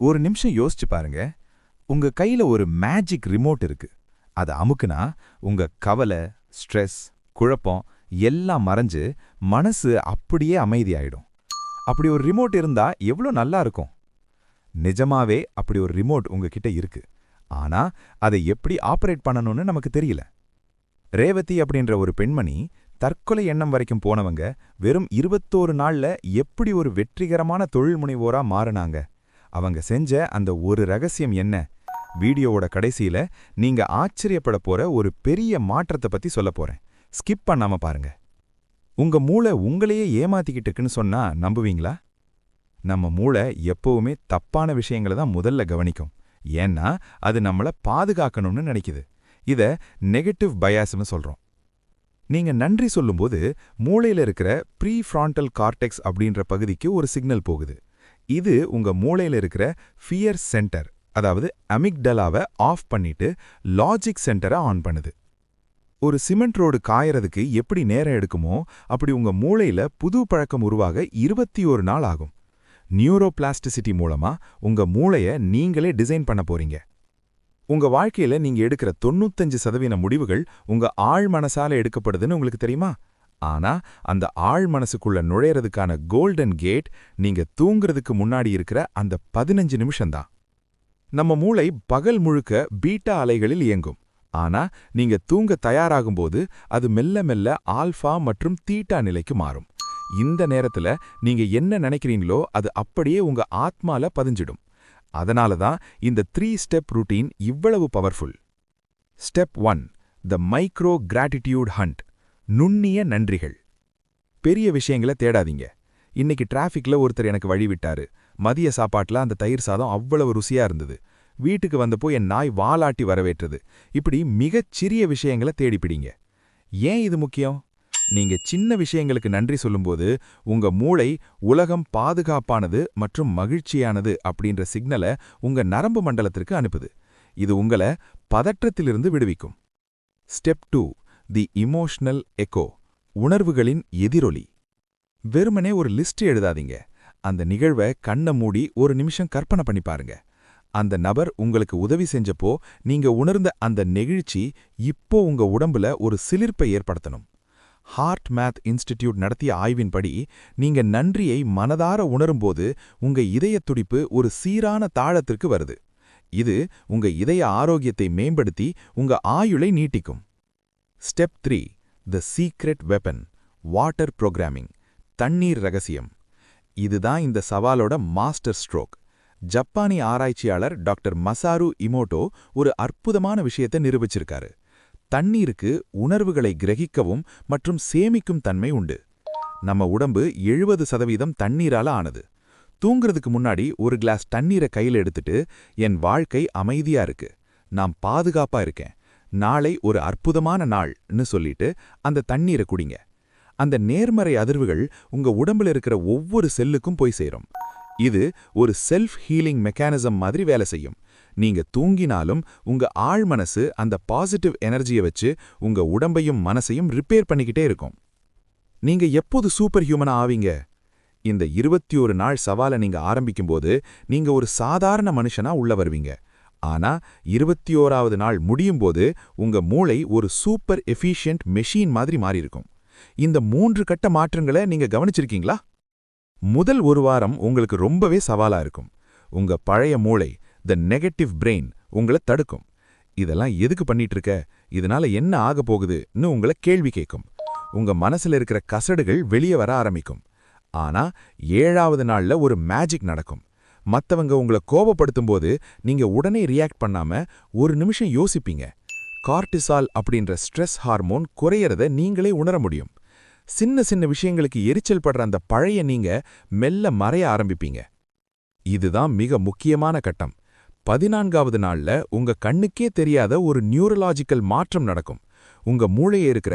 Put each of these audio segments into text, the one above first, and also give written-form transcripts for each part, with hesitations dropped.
ஒரு நிமிஷம் யோசிச்சு பாருங்க. உங்க கையில ஒரு மேஜிக் ரிமோட் இருக்கு. அதை அமுக்குனா உங்க கவலை, ஸ்ட்ரெஸ், குழப்பம் எல்லாம் மறைஞ்சு மனசு அப்படியே அமைதியாயிடும். அப்படி ஒரு ரிமோட் இருந்தா எவ்வளோ நல்லா இருக்கும். நிஜமாவே அப்படி ஒரு ரிமோட் உங்ககிட்ட இருக்கு. ஆனா அதை எப்படி ஆபரேட் பண்ணணும்னு நமக்கு தெரியல. ரேவதி அப்படின்ற ஒரு பெண்மணி தற்கொலை எண்ணம் வரைக்கும் போனவங்க வெறும் 21 நாள்ல எப்படி ஒரு வெற்றிகரமான தொழில் முனைவோரா மாறினாங்க. அவங்க செஞ்ச அந்த ஒரு ரகசியம் என்ன? வீடியோவோட கடைசியில நீங்க ஆச்சரியப்பட போற ஒரு பெரிய மாற்றத்தை பத்தி சொல்ல போறேன். ஸ்கிப் பண்ணாம பாருங்க. உங்க மூளை உங்களையே ஏமாத்திக்கிட்டு இருக்குன்னு சொன்னா நம்புவீங்களா? நம்ம மூளை எப்பவுமே தப்பான விஷயங்களை தான் முதல்ல கவனிக்கும். ஏன்னா அது நம்மள பாதுகாக்கணும்னு நினைக்குது. இத நெகட்டிவ் பயாஸ்னு சொல்றோம். நீங்க நன்றி சொல்லும்போது மூளையில இருக்கிற ப்ரீஃப்ரான்டல் கார்டெக்ஸ் அப்படின்ற பகுதிக்கு ஒரு சிக்னல் போகுது. இது உங்க மூளையில இருக்கிற ஃபியர் சென்டர், அதாவது அமிக்டலாவை ஆஃப் பண்ணிட்டு லாஜிக் சென்டரை ஆன் பண்ணுது. ஒரு சிமெண்ட் ரோடு காயறதுக்கு எப்படி நேரம் எடுக்குமோ அப்படி உங்க மூளையில புது பழக்கம் உருவாக 21 நாள் ஆகும். நியூரோபிளாஸ்டிசிட்டி மூலமா உங்க மூளைய நீங்களே டிசைன் பண்ண போறீங்க. உங்க வாழ்க்கையில நீங்க எடுக்கிற 95% முடிவுகள் உங்க ஆழ் மனசால எடுக்கப்படுதுன்னு உங்களுக்கு தெரியுமா? ஆனா அந்த ஆழ் மனசுக்குள்ள நுழையறதுக்கான கோல்டன் கேட் நீங்க தூங்குறதுக்கு முன்னாடி இருக்கிற அந்த 15 நிமிஷம்தான். நம்ம மூளை பகல் முழுக்க பீட்டா அலைகளில் இயங்கும். ஆனா நீங்க தூங்க தயாராகும்போது அது மெல்ல மெல்ல ஆல்ஃபா மற்றும் தீட்டா நிலைக்கு மாறும். இந்த நேரத்துல நீங்க என்ன நினைக்கிறீங்களோ அது அப்படியே உங்க ஆத்மால பதிஞ்சிடும். அதனால தான் இந்த 3 ஸ்டெப் ரூட்டீன் இவ்வளவு powerful. Step 1, the micro gratitude hunt. நுண்ணிய நன்றிகள். பெரிய விஷயங்களை தேடாதீங்க. இன்னைக்கு டிராஃபிக்ல ஒருத்தர் எனக்கு வழி விட்டாரு. மதிய சாப்பாட்டுல அந்த தயிர் சாதம் அவ்வளவு ருசியா இருந்தது. வீட்டுக்கு வந்தப்போ என் நாய் வாலாட்டி வரவேற்றது. இப்படி மிகச் சிறிய விஷயங்களை தேடிப்பிடிங்க. ஏன் இது முக்கியம்? நீங்க சின்ன விஷயங்களுக்கு நன்றி சொல்லும்போது உங்க மூளை உலகம் பாதுகாப்பானது மற்றும் மகிழ்ச்சியானது அப்படின்ற சிக்னலை உங்க நரம்பு மண்டலத்திற்கு அனுப்புது. இது உங்களை பதற்றத்திலிருந்து விடுவிக்கும். ஸ்டெப் 2, தி இமோஷனல் எக்கோ. உணர்வுகளின் எதிரொலி. வெறுமனே ஒரு லிஸ்ட் எழுதாதீங்க. அந்த நிகழ்வை கண்ணை மூடி ஒரு நிமிஷம் கற்பனை பண்ணி பாருங்க. அந்த நபர் உங்களுக்கு உதவி செஞ்சப்போ நீங்க உணர்ந்த அந்த நெகிழ்ச்சி இப்போ உங்க உடம்புல ஒரு சிலிர்ப்பை ஏற்படுத்தணும். ஹார்ட் மேத் இன்ஸ்டிடியூட் நடத்திய ஆய்வின்படி நீங்க நன்றியை மனதார உணரும்போது உங்க இதயத் துடிப்பு ஒரு சீரான தாளத்திற்கு வருது. இது உங்க இதய ஆரோக்கியத்தை மேம்படுத்தி உங்க ஆயுளை நீட்டிக்கும். Step 3, the secret weapon. Water programming. தண்ணீர் ரகசியம். இதுதான் இந்த சவாலோட மாஸ்டர் ஸ்ட்ரோக். ஜப்பானிய ஆராய்ச்சியாளர் டாக்டர் மசாரு இமோட்டோ ஒரு அற்புதமான விஷயத்தை நிரூபிச்சிருக்காரு. தண்ணீருக்கு உணர்வுகளை கிரகிக்கவும் மற்றும் சேமிக்கும் தன்மை உண்டு. நம்ம உடம்பு 70% தண்ணீரால ஆனது. தூங்குறதுக்கு முன்னாடி ஒரு கிளாஸ் தண்ணீரை கையில் எடுத்துட்டு, என் வாழ்க்கை அமைதியா இருக்கு, நான் பாதுகாப்பா இருக்கேன், நாளை ஒரு அற்புதமான நாள்னு சொல்லிட்டு அந்த தண்ணீரை குடிங்க. அந்த நேர்மறை அதிர்வுகள் உங்க உடம்புல இருக்கிற ஒவ்வொரு செல்லுக்கும் போய் சேரும். இது ஒரு செல்ஃப் ஹீலிங் மெக்கானிசம் மாதிரி வேலை செய்யும். நீங்க தூங்கினாலும் உங்க ஆழ் மனசு அந்த பாசிட்டிவ் எனர்ஜியை வச்சு உங்க உடம்பையும் மனசையும் ரிப்பேர் பண்ணிக்கிட்டே இருக்கும். நீங்க எப்போது சூப்பர் ஹியூமனா ஆவீங்க? இந்த 21 நாள் சவாலை நீங்க ஆரம்பிக்கும்போது நீங்க ஒரு சாதாரண மனுஷனா உள்ள வருவீங்க. ஆனா 21வது நாள் முடியும் போது உங்க மூளை ஒரு சூப்பர் எஃபிஷியன்ட் மெஷின் மாதிரி மாறியிருக்கும். இந்த 3 கட்ட மாற்றங்களை நீங்க கவனிச்சிருக்கீங்களா? முதல் ஒரு வாரம் உங்களுக்கு ரொம்பவே சவாலா இருக்கும். உங்க பழைய மூளை, த நெகட்டிவ் பிரெயின், உங்களை தடுக்கும். இதெல்லாம் எதுக்கு பண்ணிட்டு இருக்க, இதனால என்ன ஆக போகுதுன்னு உங்களை கேள்வி கேட்கும். உங்க மனசுல இருக்கிற கசடுகள் வெளியே வர ஆரம்பிக்கும். ஆனா 7வது நாள்ல ஒரு மேஜிக் நடக்கும். மத்தவங்க உங்களை கோபப்படுத்தும் போது நீங்க உடனே ரியாக்ட் பண்ணாம ஒரு நிமிஷம் யோசிப்பீங்க. கார்டிசால் அப்படின்ற ஸ்ட்ரெஸ் ஹார்மோன் குறையறத நீங்களே உணர முடியும். சின்ன சின்ன விஷயங்களுக்கு எரிச்சல் படுற அந்த பழைய நீங்க மெல்ல மறைய ஆரம்பிப்பீங்க. இதுதான் மிக முக்கியமான கட்டம். 14வது நாள்ல உங்க கண்ணுக்கே தெரியாத ஒரு நியூரலாஜிக்கல் மாற்றம் நடக்கும். உங்க மூளையே இருக்கிற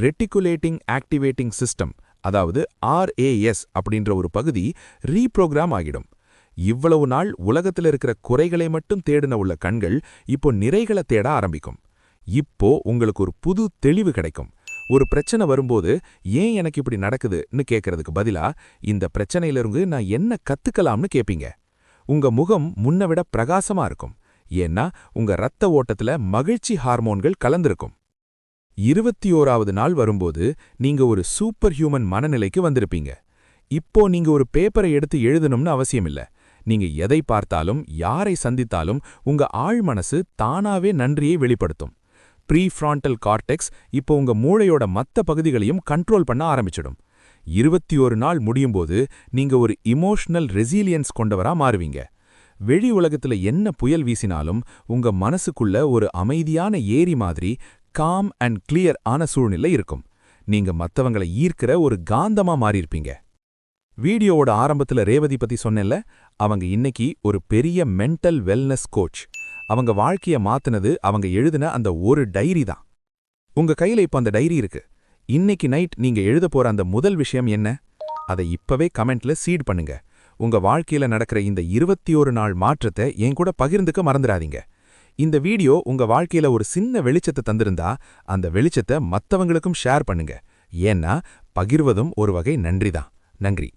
ரெட்டிகுலேட்டிங் ஆக்டிவேட்டிங் சிஸ்டம், அதாவது RAS அப்படின்ற ஒரு பகுதி ரீப்ரோகிராம் ஆகிடும். இவ்வளவு நாள் உலகத்துல இருக்கிற குறைகளை மட்டும் தேடின உள்ள கண்கள் இப்போ நிறைகளை தேட ஆரம்பிக்கும். இப்போ உங்களுக்கு ஒரு புது தெளிவு கிடைக்கும். ஒரு பிரச்சனை வரும்போது ஏன் எனக்கு இப்படி நடக்குதுன்னு கேட்கறதுக்கு பதிலா இந்த பிரச்சனையிலிருந்து நான் என்ன கத்துக்கலாம்னு கேட்பீங்க. உங்க முகம் முன்னவிட பிரகாசமா இருக்கும். ஏன்னா உங்க ரத்த ஓட்டத்துல மகிழ்ச்சி ஹார்மோன்கள் கலந்திருக்கும். 21வது நாள் வரும்போது நீங்க ஒரு சூப்பர் ஹியூமன் மனநிலைக்கு வந்திருப்பீங்க. இப்போ நீங்க ஒரு பேப்பரை எடுத்து எழுதணும்னு அவசியமில்ல. நீங்க எதை பார்த்தாலும் யாரை சந்தித்தாலும் உங்க ஆழ்மனசு தானாவே நன்றியை வெளிப்படுத்தும். ப்ரீஃப்ரான்டல் கார்டெக்ஸ் இப்போ உங்க மூளையோட மத்த பகுதிகளையும் கண்ட்ரோல் பண்ண ஆரம்பிச்சிடும். 21 நாள் முடியும்போது நீங்க ஒரு இமோஷனல் ரெசிலியன்ஸ் கொண்டவரா மாறுவீங்க. வெளி உலகத்துல என்ன புயல் வீசினாலும் உங்க மனசுக்குள்ள ஒரு அமைதியான ஏரி மாதிரி காம் அண்ட் கிளியர் ஆன சூழ்நிலை இருக்கும். நீங்க மத்தவங்களை ஈர்க்கிற ஒரு காந்தமா மாறியிருப்பீங்க. வீடியோவோட ஆரம்பத்துல ரேவதி பத்தி சொன்னேன்ல, அவங்க இன்னைக்கு ஒரு பெரிய மென்டல் வெல்னஸ் கோச். அவங்க வாழ்க்கைய மாத்துனது அவங்க எழுதின அந்த ஒரு டைரி தான். உங்க கையில இப்ப அந்த டைரி இருக்கு. இன்னைக்கு நைட் நீங்க எழுத போற அந்த முதல் விஷயம் என்ன? அதை இப்பவே கமெண்ட்ல சீட் பண்ணுங்க. உங்க வாழ்க்கையில நடக்கிற இந்த 21 நாள் மாற்றத்தை என் கூட பகிர்ந்துக்க மறந்துடாதீங்க. இந்த வீடியோ உங்க வாழ்க்கையில ஒரு சின்ன வெளிச்சத்தை தந்திருந்தா அந்த வெளிச்சத்தை மத்தவங்களுக்கும் ஷேர் பண்ணுங்க. ஏன்னா பகிர்வதும் ஒரு வகை நன்றிதான். நன்றி.